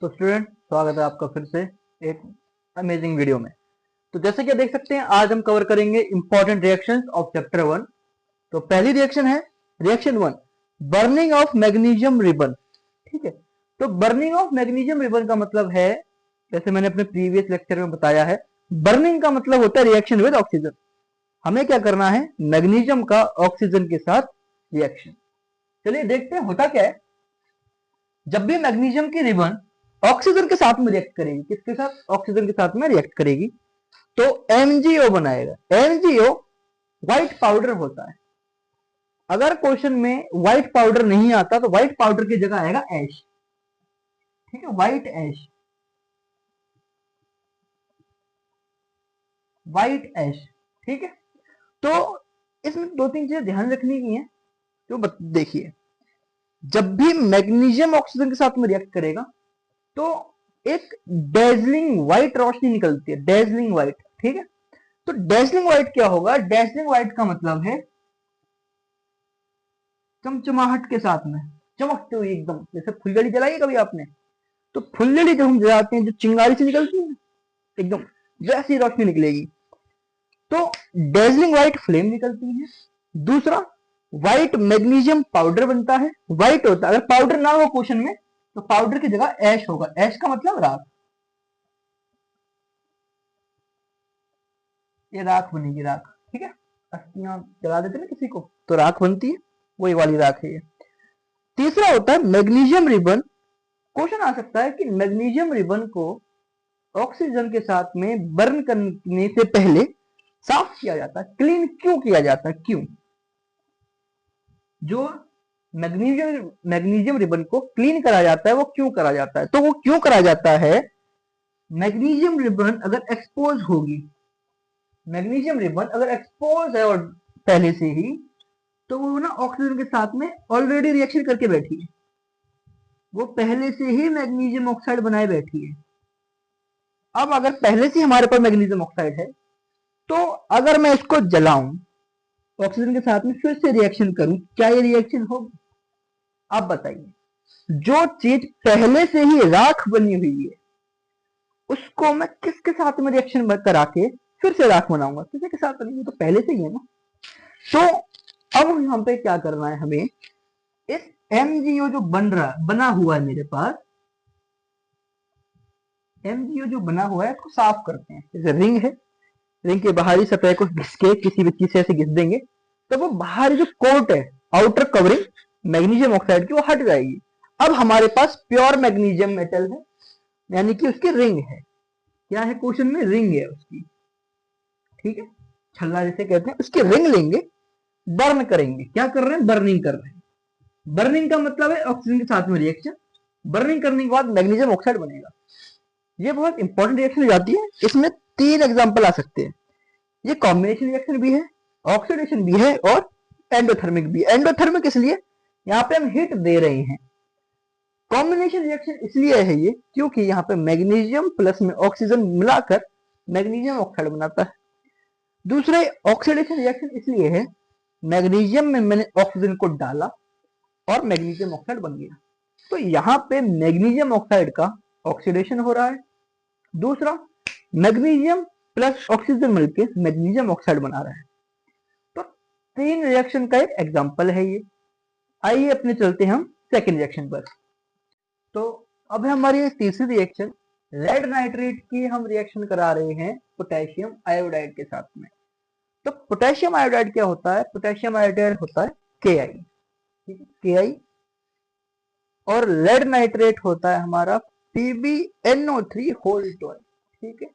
तो स्टूडेंट, स्वागत है आपका फिर से एक अमेजिंग वीडियो में। तो जैसे कि देख सकते हैं, आज हम कवर करेंगे इंपॉर्टेंट रिएक्शंस ऑफ चैप्टर 1। तो पहली रिएक्शन है reaction 1, burning of magnesium ribbon. ठीक है, तो बर्निंग ऑफ मैग्नीशियम रिबन का मतलब है, जैसे मैंने अपने प्रीवियस लेक्चर में बताया है, बर्निंग का मतलब होता है रिएक्शन विद ऑक्सीजन। हमें क्या करना है, मैग्नीशियम का ऑक्सीजन के साथ रिएक्शन। चलिए देखते हैं होता क्या है। जब भी मैग्नीशियम की रिबन ऑक्सीजन के साथ में रिएक्ट करेगी, किसके साथ? ऑक्सीजन के साथ में रिएक्ट करेगी, तो एमजीओ बनाएगा। एमजीओ व्हाइट पाउडर होता है। अगर क्वेश्चन में व्हाइट पाउडर नहीं आता तो व्हाइट पाउडर की जगह आएगा ऐश। ठीक है, व्हाइट ऐश, व्हाइट ऐश। ठीक है, तो इसमें दो तीन चीजें ध्यान रखने की है। तो देखिए, जब भी मैग्नीशियम ऑक्सीजन के साथ में रिएक्ट करेगा तो एक डेजलिंग व्हाइट रोशनी निकलती है, डेजलिंग व्हाइट। ठीक है, तो डेजलिंग व्हाइट क्या होगा? डेजलिंग व्हाइट का मतलब है चमचमाहट के साथ में, चमकते हुए एकदम। जैसे फुलझड़ी जलाई है कभी आपने, तो फुलझड़ी जब हम जलाते हैं, जो चिंगारी से निकलती है एकदम वैसी रोशनी निकलेगी। तो डेजलिंग व्हाइट फ्लेम निकलती है। दूसरा, व्हाइट मैग्नीशियम पाउडर बनता है। व्हाइट होता है, अगर पाउडर ना हो क्वेश्चन में तो पाउडर की जगह ऐश होगा। ऐश का मतलब राख। ये राख बनेगी, राख। ठीक है, अस्थियां जला देते ना किसी को तो राख बनती है, वही वाली राख है ये। तीसरा होता है मैग्नीशियम रिबन। क्वेश्चन आ सकता है कि मैग्नीशियम रिबन को ऑक्सीजन के साथ में बर्न करने से पहले साफ किया जाता है, क्लीन क्यों किया जाता है? क्यों? जो मैग्नीशियम रिबन को क्लीन करा जाता है वो क्यों करा जाता है? तो वो क्यों करा जाता है, मैग्नीशियम रिबन अगर एक्सपोज होगी, मैग्नीशियम रिबन अगर एक्सपोज है और पहले से ही, तो वो ना ऑक्सीजन के साथ में ऑलरेडी रिएक्शन करके बैठी है। वो पहले से ही मैग्नीशियम ऑक्साइड बनाए बैठी है। अब अगर पहले से हमारे पास मैग्नीशियम ऑक्साइड है, तो अगर मैं इसको जलाऊं, ऑक्सीजन के साथ में फिर से रिएक्शन करूं, क्या ये रिएक्शन होगी? आप बताइए। जो चीज पहले से ही राख बनी हुई है, उसको मैं किसके साथ में रिएक्शन करा के फिर से राख बनाऊंगा? किसी के साथ बनेगी, तो पहले से ही है ना। तो अब यहाँ पे क्या करना है हमें, इस एमजीओ जो बना हुआ है मेरे पास, एमजीओ जो बना हुआ है इसको साफ करते हैं। जैसे रिंग है, रिंग के बाहरी सतह को घिस के किसी भी चीज से ऐसे घिस देंगे तो वो बाहरी जो कोट है, आउटर कवरिंग मैग्नीशियम ऑक्साइड की, वो हट जाएगी। अब हमारे पास प्योर मैग्नीशियम मेटल है, यानी कि उसकी रिंग है। क्या है क्वेश्चन में? रिंग है उसकी। ठीक है, छल्ला जिसे कहते हैं, उसकी रिंग लेंगे, बर्न करेंगे। क्या कर रहे हैं? बर्निंग कर रहे हैं। बर्निंग का मतलब है ऑक्सीजन के साथ में रिएक्शन। बर्निंग करने के बाद मैग्नीशियम ऑक्साइड बनेगा। ये बहुत इंपॉर्टेंट रिएक्शन हो जाती है। इसमें तीन एग्जांपल आ सकते हैं। ये कॉम्बिनेशन रिएक्शन भी है, ऑक्सीडेशन भी है और एंडोथर्मिक भी। एंडोथर्मिक इसलिए, यहाँ पे हम हीट दे रहे हैं। कॉम्बिनेशन रिएक्शन इसलिए है ये क्योंकि यहाँ पे मैग्नीशियम प्लस में ऑक्सीजन मिलाकर मैग्नीशियम ऑक्साइड बनाता है। दूसरे, ऑक्सीडेशन रिएक्शन इसलिए है, मैग्नीशियम में मैंने ऑक्सीजन को डाला और मैग्नीशियम ऑक्साइड बन गया। तो यहाँ पे मैग्नीशियम ऑक्साइड का ऑक्सीडेशन हो रहा है। दूसरा, मैग्नीशियम प्लस ऑक्सीजन मिलकर मैग्नीशियम ऑक्साइड बना रहा है। तो तीन रिएक्शन का एक एग्जांपल है ये। आइए अपने चलते हम सेकंड रिएक्शन पर। तो अब हमारी तीसरी रिएक्शन, लेड नाइट्रेट की हम रिएक्शन करा रहे हैं पोटेशियम आयोडाइड के साथ में। तो पोटेशियम आयोडाइड क्या होता है? पोटेशियम आयोडाइड होता है KI। ठीक है, KI। और लेड नाइट्रेट होता है हमारा PbNO3 होल ट्वाइस। ठीक है,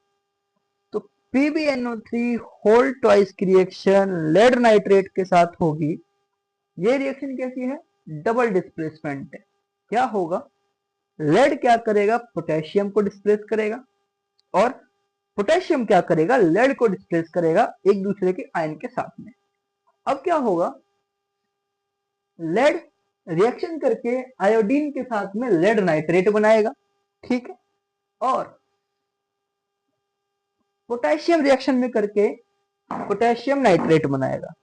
तो PbNO3 होल ट्वाइस की रिएक्शन लेड नाइट्रेट के साथ होगी। ये रिएक्शन कैसी है? डबल डिस्प्लेसमेंट है। क्या होगा? लेड क्या करेगा? पोटेशियम को डिस्प्लेस करेगा, और पोटेशियम क्या करेगा? लेड को डिस्प्लेस करेगा एक दूसरे के आयन के साथ में। अब क्या होगा? लेड रिएक्शन करके आयोडीन के साथ में लेड नाइट्रेट बनाएगा। ठीक है, और पोटेशियम रिएक्शन में करके पोटेशियम नाइट्रेट बनाएगा।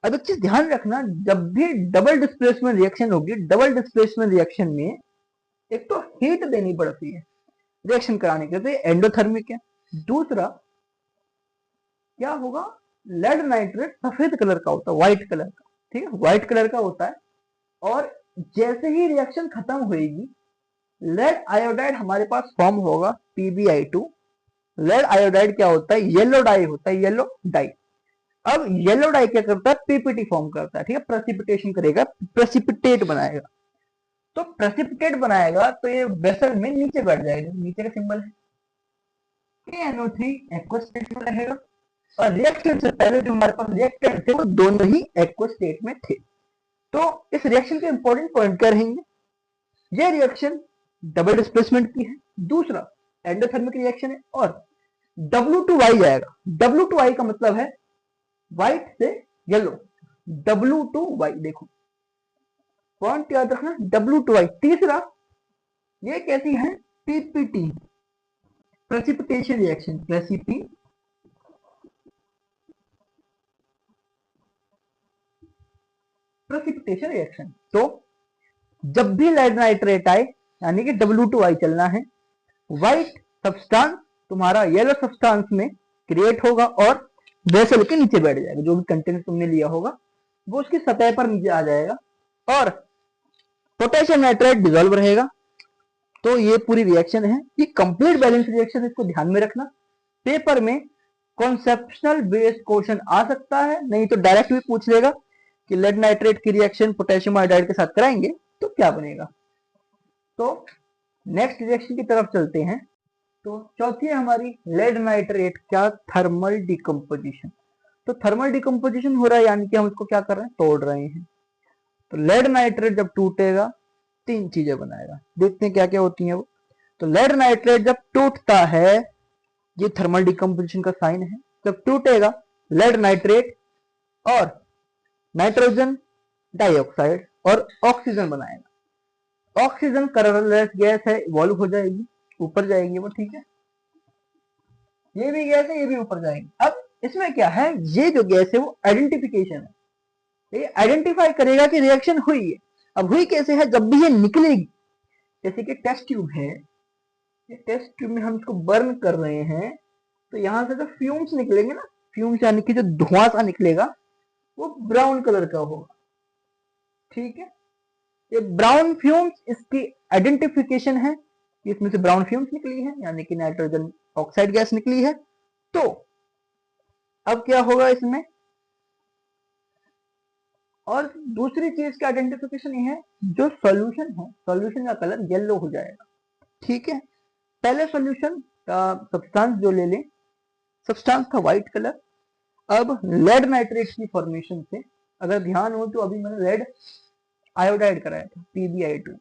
अब एक चीज ध्यान रखना, जब भी डबल डिस्प्लेसमेंट रिएक्शन होगी, डबल डिस्प्लेसमेंट रिएक्शन में एक तो हीट देनी पड़ती है रिएक्शन कराने के लिए, तो ये एंडोथर्मिक है। दूसरा क्या होगा, लेड नाइट्रेट सफेद कलर का होता है, व्हाइट कलर का, ठीक है, व्हाइट कलर का होता है। और जैसे ही रिएक्शन खत्म होएगी, लेड आयोडाइड हमारे पास फॉर्म होगा PbI2। लेड आयोडाइड क्या होता है, येलो डाई होता है, येलो डाई। अब येलो डाई क्या करता है, पीपीटी फॉर्म करता है, ठीक है, प्रेसिपिटेशन करेगा, प्रेसिपिटेट बनाएगा। तो प्रेसिपिटेट बनाएगा तो ये वेसल में नीचे बैठ जाएगा, नीचे का सिंबल है KNO3 एक्वस स्टेट में रहेगा। और रिएक्शन से पहले जो हमारे पास रिएक्टेंट थे वो दोनों ही एक्वस स्टेट में थे। तो इस रिएक्शन के इंपॉर्टेंट पॉइंट क्या रहेंगे, ये रिएक्शन डबल डिस्प्लेसमेंट की है, दूसरा एंडोथर्मिक रिएक्शन है, और W2Y जाएगा। W2I का मतलब है व्हाइट से येलो, W2Y देखो पॉइंट याद रखना, W2I। तीसरा ये कैसी है, PPT precipitation reaction, precipitation reaction. तो जब भी लेड नाइट्रेट आए यानी कि W2I चलना है, व्हाइट सब्सटेंस तुम्हारा येलो सब्सटेंस में क्रिएट होगा और वेसल के नीचे बैठ जाएगा, जो भी कंटेंट तुमने लिया होगा वो उसकी सतह पर नीचे आ जाएगा और पोटेशियम नाइट्रेट डिजोल्व रहेगा। तो ये पूरी रिएक्शन है, ये कंप्लीट बैलेंस रिएक्शन, इसको ध्यान में रखना। पेपर में कॉन्सेप्शनल बेस्ड क्वेश्चन आ सकता है, नहीं तो डायरेक्ट भी पूछ लेगा कि लेड नाइट्रेट की रिएक्शन पोटेशियम आयोडाइड के साथ कराएंगे तो क्या बनेगा। तो नेक्स्ट रिएक्शन की तरफ चलते हैं। तो चौथी है हमारी लेड नाइट्रेट क्या, थर्मल डिकम्पोजिशन। तो थर्मल डिकम्पोजिशन हो रहा है यानी कि हम इसको क्या कर रहे हैं, तोड़ रहे हैं। तो लेड नाइट्रेट जब टूटेगा तीन चीजें बनाएगा, देखते हैं क्या क्या होती हैं वो। तो लेड नाइट्रेट जब टूटता है, ये थर्मल डिकम्पोजिशन का साइन है, जब टूटेगा लेड नाइट्रेट और नाइट्रोजन डाइऑक्साइड और ऑक्सीजन बनाएगा। ऑक्सीजन कलरलेस गैस है, इवॉल्व हो जाएगी, ऊपर जाएगी वो, ठीक है, ये भी गैस है, ये भी ऊपर जाएगी। अब इसमें क्या है, ये जो गैस है वो आइडेंटिफिकेशन है, ये आइडेंटिफाई करेगा कि रिएक्शन हुई है। अब हुई कैसे है, जब भी ये निकलेगी, जैसे कि टेस्ट ट्यूब है, ये टेस्ट ट्यूब में हम इसको बर्न कर रहे हैं, तो यहां से जो फ्यूम्स निकलेंगे ना, फ्यूम्स यानी कि जो धुआं सा निकलेगा वो ब्राउन कलर का होगा, ठीक है। ये ब्राउन फ्यूम्स इसकी आइडेंटिफिकेशन है कि इसमें से ब्राउन फ्यूम्स निकली है यानी कि नाइट्रोजन ऑक्साइड गैस निकली है। तो अब क्या होगा इसमें, और दूसरी चीज का आइडेंटिफिकेशन ये है, जो सॉल्यूशन है, सॉल्यूशन का कलर येलो हो जाएगा, ठीक है। पहले सॉल्यूशन का सब्सटेंस जो ले लें, सब्सटेंस था व्हाइट कलर। अब लेड नाइट्रेट की फॉर्मेशन से अगर ध्यान हो तो अभी मैंने लेड आयोडाइड कराया था PbI2,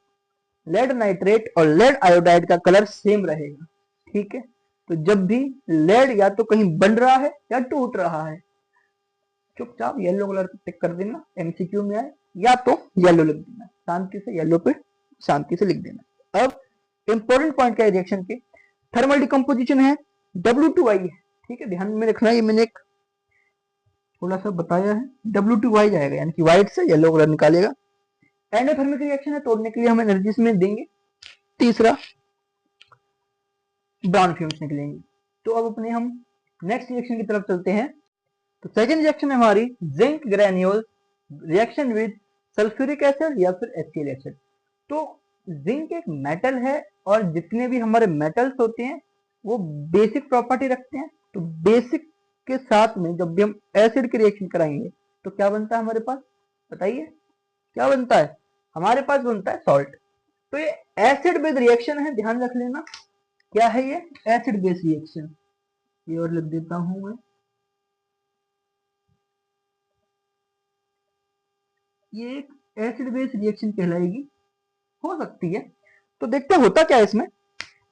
लेड नाइट्रेट और लेड आयोडाइड का कलर सेम रहेगा, ठीक है। तो जब भी लेड या तो कहीं बन रहा है या टूट रहा है, चुपचाप येलो कलर पे टिक कर देना, MCQ में आए, या तो येलो लिख देना, शांति से येलो पे शांति से लिख देना। अब इंपॉर्टेंट पॉइंट क्या है रिएक्शन के, थर्मल डिकम्पोजिशन है, W2I है, ठीक है, ध्यान में रखना, ये मैंने एक थोड़ा सा बताया है, W2Y जाएगा यानी कि व्हाइट से येलो कलर निकालेगा। एंडोथर्मिक रिएक्शन है, तोड़ने के लिए हम एनर्जी इसमें देंगे। तीसरा ब्राउन फ्यूम्स निकलेंगे। तो अब अपने हम नेक्स्ट रिएक्शन की तरफ चलते हैं। तो सेकंड रिएक्शन है हमारी zinc granule reaction with sulphuric acid या फिर HCl एसिड। तो जिंक एक मेटल है और जितने भी हमारे मेटल्स होते हैं वो बेसिक प्रॉपर्टी रखते हैं। तो बेसिक के साथ में जब भी हम एसिड की रिएक्शन कराएंगे तो क्या बनता है हमारे पास, बताइए क्या बनता है, हमारे पास बनता है सॉल्ट। तो ये एसिड बेस रिएक्शन है, ध्यान रख लेना क्या है ये, एसिड बेस रिएक्शन। ये और लिख देता हूं मैं, ये एक एसिड बेस रिएक्शन कहलाएगी, हो सकती है। तो देखते हैं होता क्या है इसमें।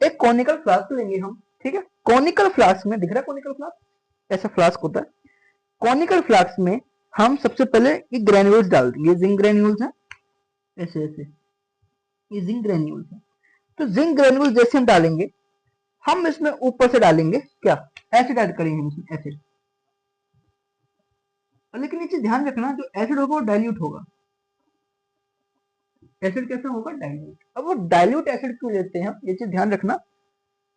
एक कॉनिकल फ्लास्क लेंगे हम, ठीक है, कॉनिकल फ्लास्क में दिख रहा है, कॉनिकल फ्लास्क ऐसा फ्लास्क होता है। कॉनिकल फ्लास्क में हम सबसे पहले ये ग्रेन्यूल्स डाल देंगे, जिंक ग्रेन्यूल्स है, ऐसे ऐसे ये जिंक ग्रेन्यूल्स है। तो जिंक ग्रेन्यूल्स जैसे हम डालेंगे, हम इसमें ऊपर से डालेंगे क्या, एसिड ऐड करेंगे हम इसमें, एसिड। लेकिन ये चीज ध्यान रखना, जो एसिड होगा वो डाइल्यूट होगा, एसिड कैसा होगा, डाइल्यूट। अब वो डाइल्यूट एसिड क्यों लेते हैं हम, ये चीज ध्यान रखना।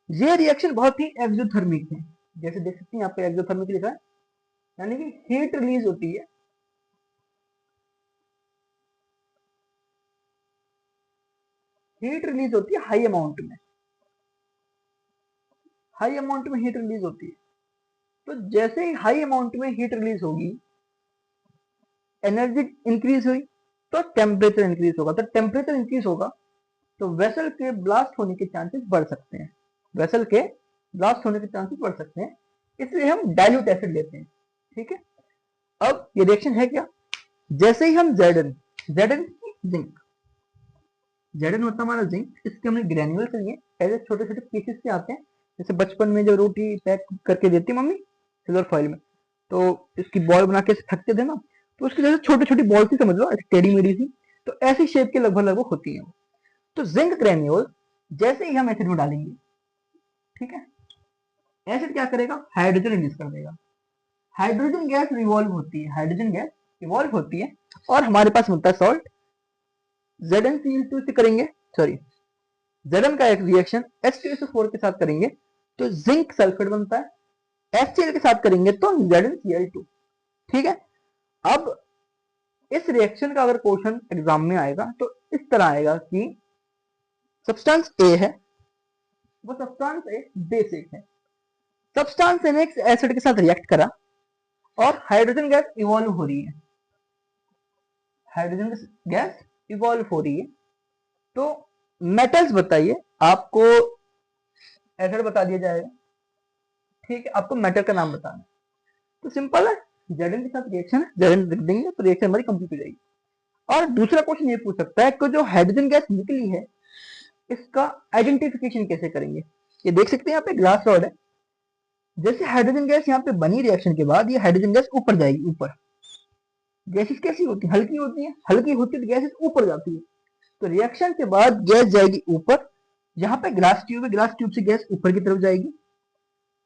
ये रिएक्शन बहुत ही एक्सोथर्मिक है, जैसे देख सकते हैं यहाँ पे एक्सोथर्मिक लिखा है, यानी कि हीट रिलीज होती है, हीट रिलीज होती है हाई अमाउंट में, हाई अमाउंट में हीट रिलीज होती है। तो जैसे ही हाई अमाउंट में हीट रिलीज होगी, एनर्जी इंक्रीज हुई, तो टेम्परेचर इंक्रीज होगा, तो टेम्परेचर इंक्रीज होगा तो वेसल के ब्लास्ट होने के चांसेस बढ़ सकते हैं, वेसल के ब्लास्ट होने के चांसेस बढ़ सकते हैं, इसलिए हम डाइल्यूट एसिड लेते हैं। ठीक है, अब ये रिएक्शन है क्या, जैसे ही हम जेडन, जेडन जिंक, जेडन होता है हमारा जिंक, इसके हमने ग्रेन्यूल्स लिए, ऐसे छोटे छोटे पीसेस के आते हैं, जैसे बचपन में जो रोटी पैक करके देती मम्मी सिल्वर फॉइल में, तो इसकी बॉल बना के थक के देना, तो उसकी जैसे छोटी छोटी बॉल सी समझ लो, टेढ़ी मेढ़ी सी, तो ऐसी शेप के लगभग लगभग होती है। तो जिंक ग्रेन्यूल जैसे ही हम एसिड में डालेंगे, ठीक है, एसिड क्या करेगा, हाइड्रोजन रिलीज कर देगा, हाइड्रोजन गैस रिवॉल्व होती है, हाइड्रोजन गैस रिवॉल्व होती है, और हमारे पास मिलता है सॉल्ट, ZnCl2 से करेंगे, सॉरी Zn का एक रिएक्शन H2SO4 के साथ करेंगे तो जिंक सल्फेट बनता है, HCl के साथ करेंगे तो ZnCl2। ठीक है, अब इस रिएक्शन का अगर क्वेश्चन एग्जाम में आएगा तो इस तरह आएगा कि सब्सटेंस ए है, वो सब्सटेंस ए बेसिक है, सब्सटेंस ए ने एसिड के साथ रिएक्ट करा और हाइड्रोजन गैस इवॉल्व हो रही है, हाइड्रोजन गैस इवॉल्व हो रही है, तो मेटल्स बताइए, आपको एसिड बता दिया जाएगा, ठीक है, आपको मेटल का नाम बताना है, तो सिंपल है, Zn के साथ रिएक्शन है, Zn लिख देंगे तो रिएक्शन हमारी कंप्लीट हो जाएगी। और दूसरा क्वेश्चन ये पूछ सकता है कि जो हाइड्रोजन गैस निकली है इसका आइडेंटिफिकेशन कैसे करेंगे। ये देख सकते हैं यहाँ पे ग्लास रॉड है, जैसे हाइड्रोजन गैस यहाँ पे बनी रिएक्शन के बाद ये हाइड्रोजन गैस ऊपर जाएगी, ऊपर गैसेस कैसी होती है, हल्की होती है, हल्की होती है तो गैसेस ऊपर जाती है, तो रिएक्शन के बाद गैस जाएगी ऊपर, यहाँ पे ग्लास ट्यूब है, ग्लास ट्यूब से गैस ऊपर की तरफ जाएगी,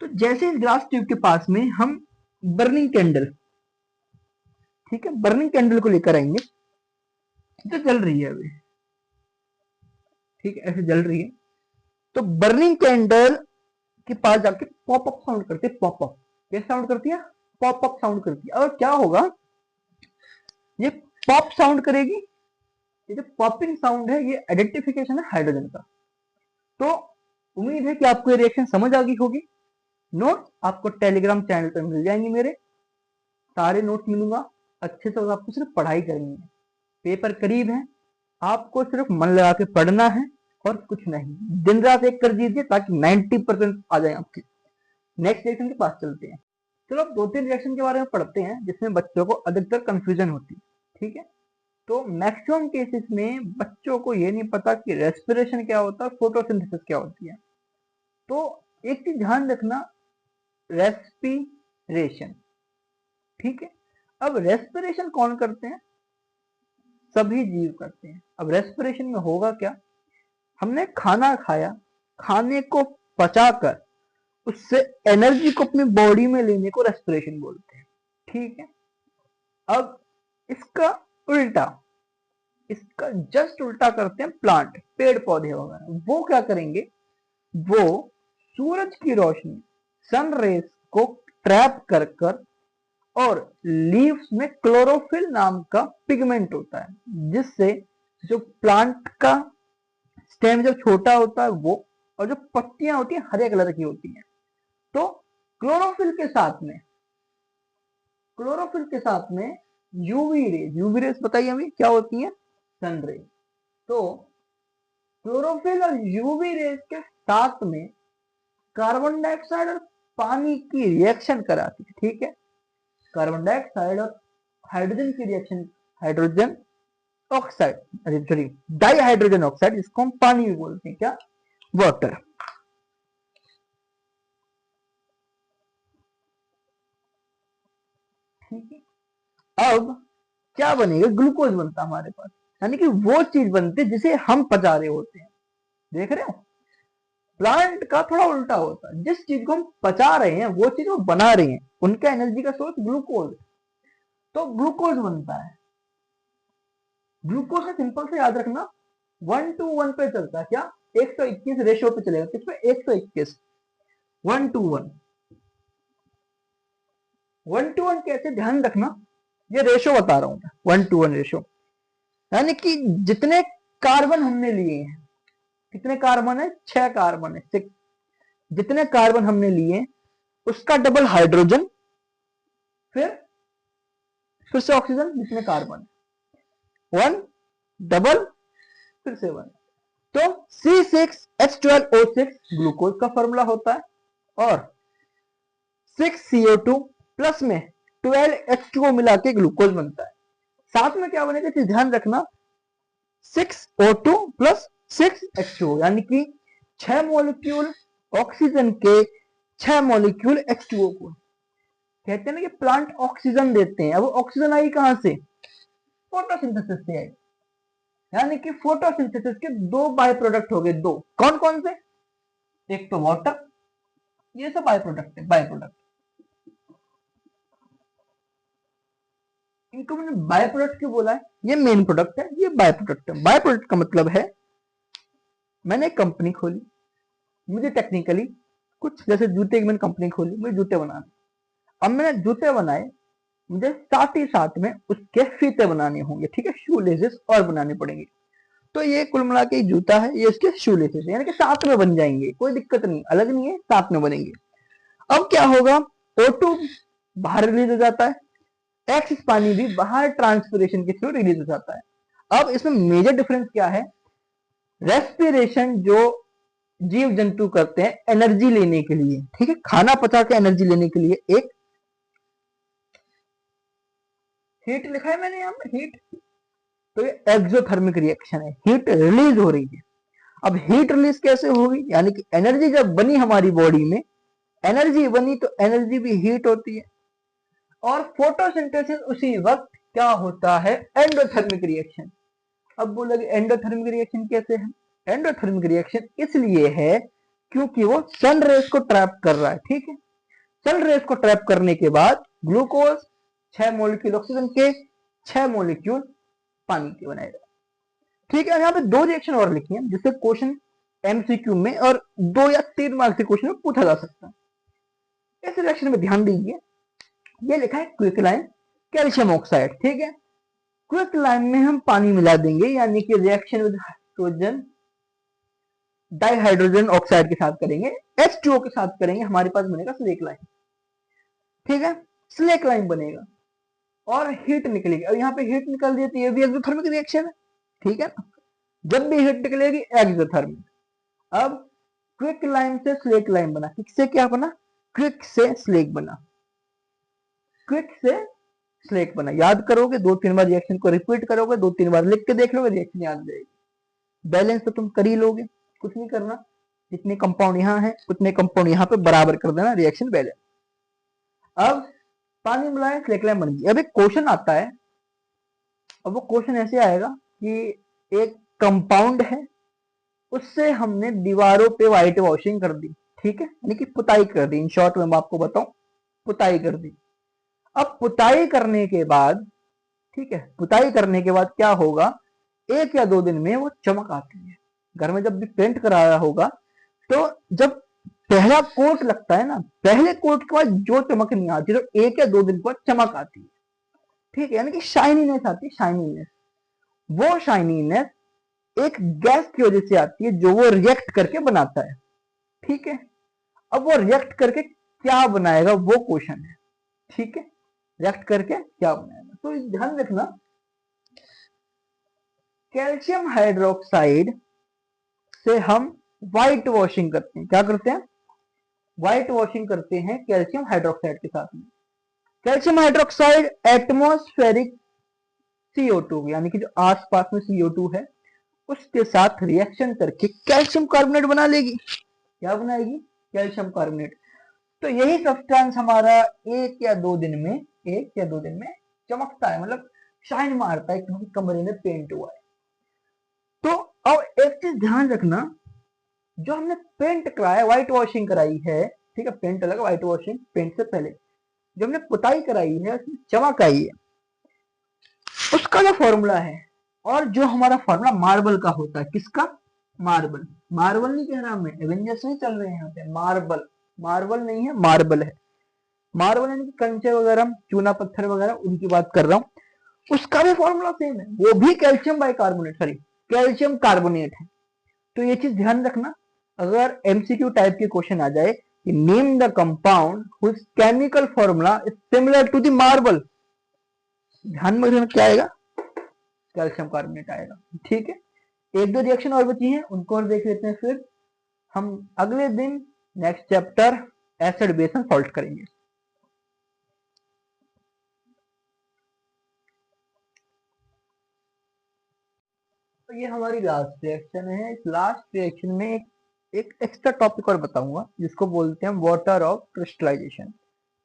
तो जैसे इस ग्लास ट्यूब के पास में हम बर्निंग कैंडल, ठीक है, बर्निंग कैंडल को लेकर आएंगे, जो जल रही है अभी, ठीक है, ऐसे जल रही है, तो बर्निंग कैंडल के पास जाके पॉप अप साउंड करते हैं, पॉप अप कैसे साउंड करती है, पॉप अप साउंड करती है, और क्या होगा, ये पॉप साउंड करेगी, ये जो पॉपिंग साउंड है ये आइडेंटिफिकेशन है हाइड्रोजन का। तो उम्मीद है कि आपको ये रिएक्शन समझ आ गई होगी, नोट्स आपको टेलीग्राम चैनल पर मिल जाएंगे, मेरे सारे नोट्स मिलूंगा, अच्छे से आपको सिर्फ पढ़ाई करनी है, पेपर करीब है, आपको सिर्फ मन लगा के पढ़ना है और कुछ नहीं, दिन रात एक कर दीजिए ताकि 90% आ जाए आपके। नेक्स्ट रिएक्शन के पास चलते हैं, चलो अब 2-3 रिएक्शन के बारे में पढ़ते हैं जिसमें बच्चों को अधिकतर कंफ्यूजन होती है। ठीक है, तो मैक्सिमम केसेस में बच्चों को ये नहीं पता कि रेस्पिरेशन क्या होता है, फोटोसिंथेसिस क्या होती है। तो एक चीज ध्यान रखना, रेस्पिरेशन, ठीक है, अब रेस्पिरेशन कौन करते हैं, सभी जीव करते हैं। अब रेस्पिरेशन में होगा क्या, हमने खाना खाया, खाने को पचाकर उससे एनर्जी को अपनी बॉडी में लेने को रेस्पिरेशन बोलते हैं। ठीक है, अब इसका उल्टा, इसका जस्ट उल्टा करते हैं प्लांट, पेड़ पौधे वगैरह, वो क्या करेंगे, वो सूरज की रोशनी, सन रेज को ट्रैप कर कर, और लीव्स में क्लोरोफिल नाम का पिगमेंट होता है, जिससे जो प्लांट का स्टेम जब छोटा होता है वो, और जो पत्तियां होती हैं हरे कलर की होती हैं, तो क्लोरोफिल के साथ में, क्लोरोफिल के साथ में यूवी रेज, यूवी रेज बताइए हमें क्या होती है, सन रेज, तो क्लोरोफिल और यूवी रेज के साथ में कार्बन डाइऑक्साइड और पानी की रिएक्शन कराती है। ठीक है, कार्बन डाइऑक्साइड और हाइड्रोजन की reaction, hydrogen oxide, sorry di hydrogen oxide, जिसको हम पानी भी बोलते हैं, क्या, वाटर। ठीक है, अब क्या बनेगा, ग्लूकोज बनता है हमारे पास, यानी कि वो चीज बनती है जिसे हम पचा रहे होते हैं। देख रहे हो, प्लांट का थोड़ा उल्टा होता है, जिस चीज को हम पचा रहे हैं वो चीज वो बना रहे हैं, उनका एनर्जी का सोर्स ग्लूकोज, तो ग्लूकोज बनता है। ग्लूकोज का सिंपल से याद रखना 1:1 पे चलता है, क्या 121 रेशियो पे चलेगा, किसमें 121 1:1 1:1 कैसे ध्यान रखना, ये रेशियो बता रहा हूं मैं 1:1 रेशियो, यानी कि जितने कार्बन हमने लिए हैं, कितने कार्बन है 6 कार्बन है 6, जितने कार्बन हमने लिए उसका डबल हाइड्रोजन, फिर से ऑक्सीजन, जितने कार्बन 1 डबल फिर से 1, तो C6H12O6 ग्लूकोज का फॉर्मूला होता है, और 6CO2 प्लस में 12H2O मिला के ग्लूकोज बनता है। साथ में क्या बनेगा चीज ध्यान रखना, 6O2 प्लस 6H2O, यानी कि 6 मॉलिक्यूल ऑक्सीजन के 6 मॉलिक्यूल H2O को। कहते हैं ना कि प्लांट ऑक्सीजन देते हैं, अब ऑक्सीजन आई कहां से, फोटोसिंथेसिस से आई, यानी कि फोटोसिंथेसिस के 2 बाय प्रोडक्ट हो गए, 2 कौन कौन से, एक तो वाटर, ये सब बाय प्रोडक्ट है, बाय प्रोडक्ट, इनको मैंने बाय प्रोडक्ट क्यों बोला है, ये मेन प्रोडक्ट है, ये बाय प्रोडक्ट है। बाय प्रोडक्ट का मतलब है मैंने एक कंपनी खोली, मुझे टेक्निकली कुछ जैसे जूते की मैंने कंपनी खोली, मुझे जूते बनाने, अब मैंने जूते बनाए, मुझे साथ ही साथ में उसके फीते बनाने होंगे, ठीक है, शू लेसेस और बनाने पड़ेंगे, तो ये कुल मिला के जूता है, ये इसके शू लेसेस यानी कि साथ में बन जाएंगे, कोई दिक्कत नहीं, अलग नहीं है, साथ में बनेंगे। अब क्या होगा, O2 बाहर रिलीज हो जाता है, एक्स पानी भी बाहर ट्रांसपिरेशन के थ्रू रिलीज हो जाता है। अब इसमें मेजर डिफरेंस क्या है, रेस्पिरेशन जो जीव जंतु करते हैं एनर्जी लेने के लिए, ठीक है, खाना पचा के एनर्जी लेने के लिए, एक हीट लिखा है मैंने यहाँ पे, हीट, तो ये एक्सोथर्मिक रिएक्शन है, हीट रिलीज हो रही है। अब हीट रिलीज कैसे होगी, यानी कि एनर्जी जब बनी हमारी बॉडी में, एनर्जी बनी तो एनर्जी भी हीट होती है, और फोटोसिंथेसिस उसी वक्त क्या होता है, एंडोथर्मिक रिएक्शन। अब बोलोगे एंडोथर्मिक रिएक्शन कैसे है, एंडोथर्मिक रिएक्शन इसलिए है क्योंकि वो सन रेस को ट्रैप कर रहा है, ठीक है, सन रेस को ट्रैप करने के बाद ग्लूकोज 6 मॉलिक्यूल ऑक्सीजन के 6 मॉलिक्यूल पानी के बनाएगा, ठीक है। यहाँ पे 2 रिएक्शन और लिखी है जिससे क्वेश्चन एमसीक्यू में और 2 या 3 मार्क्स के क्वेश्चन में पूछा जा सकता है। इस रिएक्शन में ध्यान दीजिए, ये लिखा है क्विकलाइन कैल्शियम ऑक्साइड, ठीक है, क्विकलाइन में हम पानी मिला देंगे, यानी कि reaction with hydrogen dihydrogen oxide के साथ करेंगे, H2O के साथ करेंगे, हमारे पास बनेगा स्लेक लाइन, ठीक है, स्लेक लाइन बनेगा और हीट निकलेगी। अब यहाँ पे हीट निकल रही है तो ये भी एक्सोथर्मिक रिएक्शन है, ठीक है ना, जब भी हीट निकलेगी एक्सोथर्मिक। अब क्विक लाइन से स्लेक लाइन बना, क्विक से क्या बना, क्विक से स्लेक बना, क्विक से स्लेक बना, याद करोगे 2-3 बार रिएक्शन को रिपीट करोगे, 2-3 बार लिख के देख लोगे, रिएक्शन याद जाएगी। बैलेंस तो तुम कर ही लोगे, कुछ नहीं करना, जितने कंपाउंड यहाँ है उतने कंपाउंड यहाँ पे बराबर कर देना, रिएक्शन बैलेंस। अब पानी मिलाए स्लेक लाइन बन गई। अब एक क्वेश्चन आता है, अब वो क्वेश्चन ऐसे आएगा कि एक कंपाउंड है, उससे हमने दीवारों पे व्हाइट वॉशिंग कर दी, ठीक है, यानी कि पुताई कर दी, इन शॉर्ट में मैं आपको बताऊं, पुताई कर दी। अब पुताई करने के बाद, ठीक है, पुताई करने के बाद क्या होगा, 1 या 2 दिन में वो चमक आती है। घर में जब भी पेंट कराया होगा तो जब पहला कोट लगता है ना, पहले कोट के बाद जो चमक नहीं आती, तो 1 या 2 दिन के बाद चमक आती है, ठीक है, यानी कि शाइनीनेस आती है, शाइनीनेस। वो शाइनीनेस एक गैस की वजह से आती है जो वो रिएक्ट करके बनाता है, ठीक है। अब वो रिएक्ट करके क्या बनाएगा वो क्वेश्चन है, ठीक है, रिएक्ट करके क्या बनाएगा, तो ध्यान रखना, कैल्शियम हाइड्रोक्साइड से हम व्हाइट वॉशिंग करते हैं, क्या करते हैं, व्हाइट वॉशिंग करते हैं कैल्शियम हाइड्रोक्साइड के साथ में। कैल्शियम हाइड्रोक्साइड एटमॉस्फेरिक CO2 यानी कि जो आसपास में CO2 है उसके साथ रिएक्शन करके कैल्शियम कार्बोनेट बना लेगी, क्या बनाएगी, कैल्शियम कार्बोनेट। तो यही सब्सटेंस हमारा 1 या 2 दिन में, 1 या 2 दिन में चमकता है, मतलब शाइन मारता है क्योंकि कमरे में पेंट हुआ है। तो अब एक चीज ध्यान रखना, जो हमने पेंट कराया, व्हाइट वॉशिंग कराई है, ठीक है, पेंट अलग, व्हाइट वॉशिंग पेंट से पहले, जो हमने पुताई कराई है उसमें चमक आई है, उसका जो फॉर्मूला है और जो हमारा फॉर्मूला मार्बल का होता है, किसका? मार्बल। मार्बल नहीं कह रहा मैं, एवेंजर्स नहीं चल रहे हैं यहाँ पे, मार्बल। मार्बल नहीं है, मार्बल है। मार्बल यानी कि कंचे वगैरह, चूना पत्थर वगैरह, उनकी बात कर रहा हूँ। उसका भी फॉर्मूला सेम है, वो भी calcium bicarbonate, sorry calcium carbonate है। तो ये चीज ध्यान रखना, अगर एमसीक्यू टाइप के क्वेश्चन आ जाए कि name the compound which chemical formula is similar to the marble, ध्यान में रखना क्या आएगा? कैल्शियम कार्बोनेट आएगा। ठीक है, एक दो रिएक्शन और बची हैं, उनको और देख लेते हैं, फिर हम अगले दिन नेक्स्ट चैप्टर एसिड बेस में सॉल्व करेंगे। तो ये हमारी लास्ट रिएक्शन है। इस लास्ट रिएक्शन में एक एक्स्ट्रा टॉपिक और बताऊंगा, जिसको बोलते हैं वाटर ऑफ क्रिस्टलाइजेशन।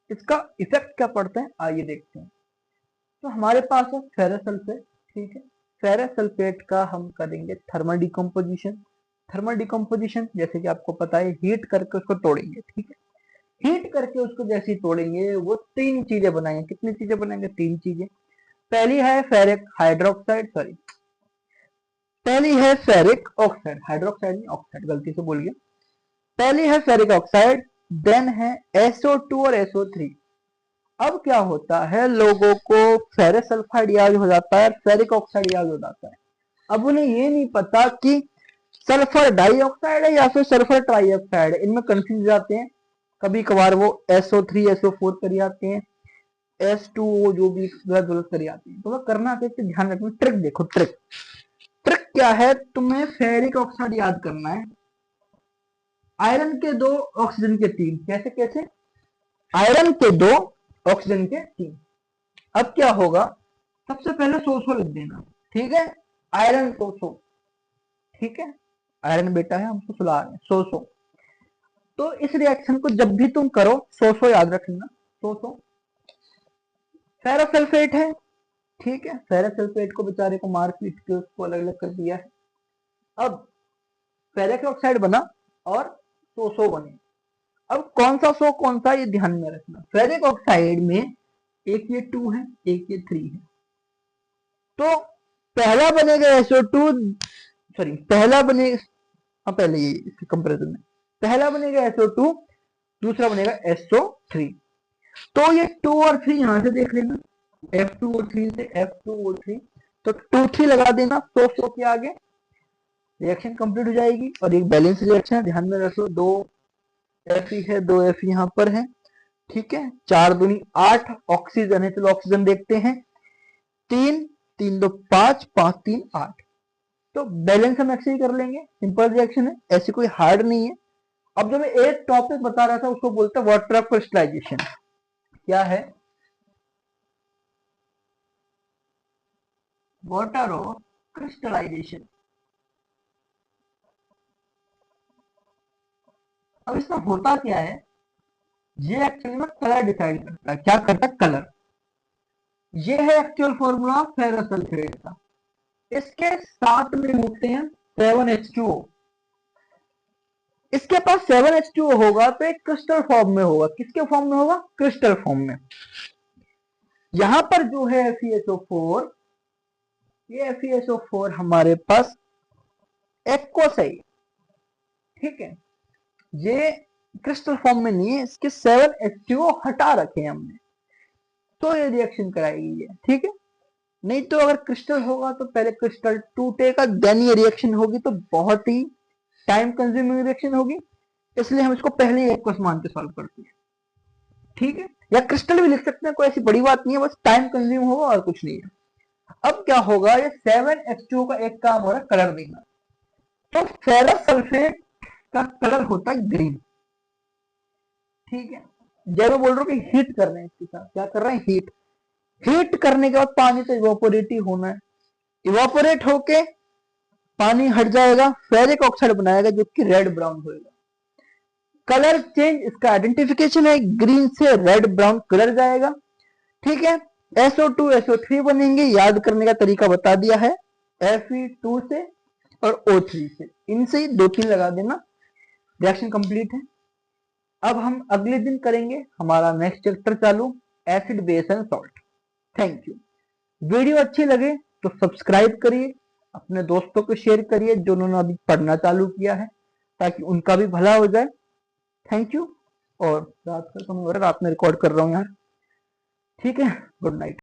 इसका इफेक्ट क्या पड़ता है आइए देखते हैं। तो हमारे पास है फेरस सल्फेट। ठीक है, फेरस सल्फेट का हम करेंगे थर्मल डिकम्पोजिशन। थर्मल डिकम्पोजिशन जैसे कि आपको पता है, हीट करके उसको तोड़ेंगे। ठीक है, हीट करके उसको जैसे ही तोड़ेंगे वो तीन चीजें बनाएंगे। कितनी चीजें बनाएंगे? तीन चीजें। पहली है फेरिक हाइड्रोक्साइड, सॉरी पहली है फेरिक ऑक्साइड, हाइड्रोक्साइड नहीं ऑक्साइड, गलती से बोल गया। पहली है फेरिक ऑक्साइड, देन है SO2 और SO3। अब क्या होता है, लोगों को फेरस सल्फाइड याद हो जाता है, फेरिक ऑक्साइड याद हो जाता है। अब उन्हें ये नहीं पता कि सल्फर डाइऑक्साइड है या फिर सल्फर ट्राइऑक्साइड है, इनमें कंफ्यूज जाते हैं। कभी कभार वो SO3 SO4 कर जाते हैं, S2O जो भी गलत गलत कर जाते हैं। तो वह करना कैसे, ध्यान रखना। ट्रिक देखो, ट्रिक ट्रिक क्या है, तुम्हें फेरिक ऑक्साइड याद करना है। आयरन के दो, ऑक्सीजन के तीन। कैसे कैसे? आयरन के दो, ऑक्सीजन के तीन। अब क्या होगा, सबसे पहले 100 लिख देना। ठीक है, आयरन 100। ठीक है, आयरन बेटा है, हमको सुला रहे हैं 100। तो इस रिएक्शन को जब भी तुम करो 100 याद रखना, 100। फेरस सल्फेट है। ठीक है, फेरस सल्फेट को बेचारे को मार पीट के उसको अलग अलग कर दिया है। अब फेरिक ऑक्साइड बना और 100 बने। अब कौन सा 100 कौन सा, ये ध्यान में रखना। फेरिक ऑक्साइड में एक ये 2 है, एक ये 3 है। तो पहला बनेगा SO2, सॉरी पहला बनेगा, हाँ पहले ये इसके कंपेरिजन में पहला बनेगा SO2, दूसरा बनेगा SO3। तो ये 2 और 3 यहां से देख लेना, F2O3 से F2O3, तो 2 3 लगा देना 100 के आगे, रिएक्शन कंप्लीट हो जाएगी। और एक बैलेंस रिएक्शन है, ध्यान में रखो, 2 Fe है, 2 Fe यहाँ पर है। ठीक है, 4 दूनी 8 ऑक्सीजन है, चलो ऑक्सीजन देखते हैं। 3 3 2 5 5 3 8। तो बैलेंस हम ऐसे ही कर लेंगे, सिंपल रिएक्शन है, ऐसी कोई हार्ड नहीं है। अब जो मैं एक टॉपिक बता रहा था उसको बोलते हैं वाटर ऑफ क्रिस्टलाइजेशन। क्या है? Water of crystallisation. अब इसमें होता क्या है, ये एक्चुअली में कलर डिसाइड करता है। क्या करता है? कलर। ये है एक्चुअल फॉर्मूला फेरस सल्फेट का। इसके साथ में होते हैं 7H2O। इसके पास 7H2O होगा तो एक क्रिस्टल फॉर्म में होगा। किसके फॉर्म में होगा? क्रिस्टल फॉर्म में। यहां पर जो है FeSO4, ये FeSO4 हमारे पास एक्वस है। ठीक है, ये क्रिस्टल फॉर्म में नहीं है, इसके 7H2O हटा रखे हैं हमने, तो ये रिएक्शन कराएगी ये। ठीक है, नहीं तो अगर क्रिस्टल होगा तो पहले क्रिस्टल टूटेगा, देन ये रिएक्शन होगी, तो बहुत ही टाइम कंज्यूमिंग रिएक्शन होगी। इसलिए हम इसको पहले ही एक्वस मान के सॉल्व करते हैं। ठीक है, या क्रिस्टल भी लिख सकते हैं, कोई ऐसी बड़ी बात नहीं है, बस टाइम कंज्यूम होगा और कुछ नहीं है। अब क्या होगा, ये 7H2O का एक काम हो रहा है कलर देना। तो फेरस सल्फेट का कलर होता है ग्रीन। ठीक है, जब मैं बोल रहा हूँ कि हीट कर रहे हैं, इसके साथ क्या कर रहे हैं? हीट। हीट करने के बाद पानी तो इवापोरेट ही होना है, इवापोरेट होके पानी हट जाएगा, फेरिक ऑक्साइड बनाएगा जो कि रेड ब्राउन होएगा। कलर चेंज, इसका आइडेंटिफिकेशन है, ग्रीन से रेड ब्राउन कलर जाएगा। ठीक है, SO2 SO3 बनेंगे, याद करने का तरीका बता दिया है, Fe2 से और O3 से, इनसे ही 2 3 लगा देना, रिएक्शन कंप्लीट है। अब हम अगले दिन करेंगे हमारा नेक्स्ट चैप्टर चालू, acid base and salt. Thank you. Video अच्छी लगे तो सब्सक्राइब करिए, अपने दोस्तों को शेयर करिए जो उन्होंने अभी पढ़ना चालू किया है, ताकि उनका भी भला हो जाए। Thank you. और रात में रिकॉर्ड कर रहा हूँ यार। ठीक है, गुड नाइट।